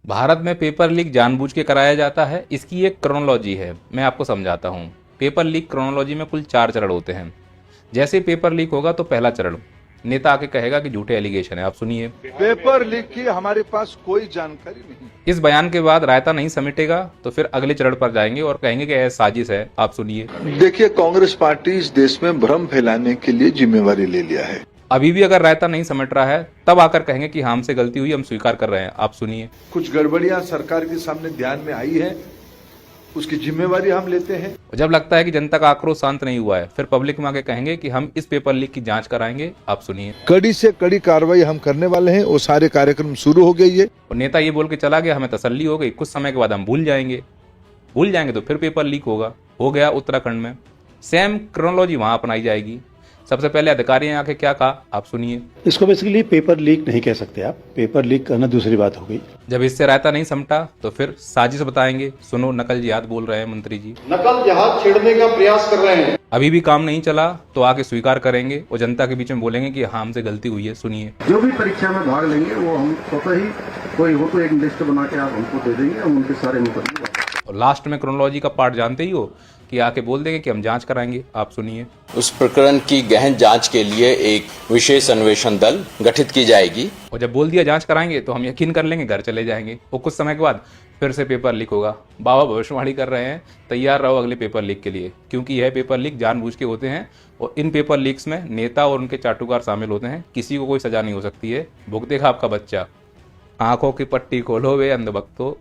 भारत में paper leak जानबूझ के कराया जाता है। इसकी एक क्रोनोलॉजी है, मैं आपको समझाता हूँ। पेपर लीक क्रोनोलॉजी में कुल 4 चरण होते हैं। जैसे ही पेपर लीक होगा तो पहला चरण, नेता आके कहेगा कि झूठे एलिगेशन है, आप सुनिए। पेपर लीक की हमारे पास कोई जानकारी नहीं। इस बयान के बाद रायता नहीं समेटेगा तो फिर अगले चरण पर जाएंगे और कहेंगे कि यह साजिश है, आप सुनिए। देखिए, कांग्रेस पार्टी इस देश में भ्रम फैलाने के लिए जिम्मेवारी ले लिया है। अभी भी अगर रायता नहीं समेट रहा है तब आकर कहेंगे कि हमसे गलती हुई, हम स्वीकार कर रहे हैं, आप सुनिए। कुछ गड़बड़ियां सरकार के सामने ध्यान में आई है, उसकी जिम्मेवारी हम लेते हैं। जब लगता है कि जनता का आक्रोश शांत नहीं हुआ है फिर पब्लिक में आके कहेंगे कि हम इस पेपर लीक की जांच कराएंगे, आप सुनिए। कड़ी से कड़ी कार्रवाई हम करने वाले हैं। वो सारे कार्यक्रम शुरू हो गई है। और नेता ये बोल के चला गया, हमें तसल्ली हो गई, कुछ समय के बाद हम भूल जाएंगे तो फिर पेपर लीक होगा। हो गया उत्तराखंड में, सेम क्रोनोलॉजी वहां अपनाई जाएगी। सबसे पहले अधिकारी ने आके क्या कहा, आप सुनिए। इसको बेसिकली पेपर लीक नहीं कह सकते आप, पेपर लीक करना दूसरी बात हो गई। जब इससे रायता नहीं समटा तो फिर साजिश बताएंगे। सुनो, नकल जिहाद बोल रहे हैं मंत्री जी, नकल जिहाद छेड़ने का प्रयास कर रहे हैं। अभी भी काम नहीं चला तो आके स्वीकार करेंगे और जनता के बीच में बोलेंगे कि हाँ, हमसे गलती हुई है, सुनिए। जो भी परीक्षा में भाग लेंगे वो हम स्वतः ही, कोई हो तो एक लिस्ट बना के आप हमको दे देंगे, हम उनके सारे मुकदमे। और लास्ट में क्रोनोलॉजी का पार्ट जानते ही हो कि आके बोल देंगे कि हम जांच कराएंगे, आप सुनिए। उस प्रकरण की गहन जांच के लिए एक विशेष अन्वेषण दल गठित की जाएगी। और जब बोल दिया जांच कराएंगे तो हम यकीन कर लेंगे, घर चले जाएंगे। और कुछ समय के बाद फिर से पेपर लीक होगा। बाबा भविष्यवाणी कर रहे हैं, तैयार रहो अगले पेपर लीक के लिए, क्योंकि यह पेपर लीक जानबूझ के होते हैं और इन पेपर लीक्स में नेता और उनके चाटुकार शामिल होते हैं। किसी को कोई सजा नहीं हो सकती है, भुगतेगा आपका बच्चा। आंखों की पट्टी खोलो वे अंधभक्तों।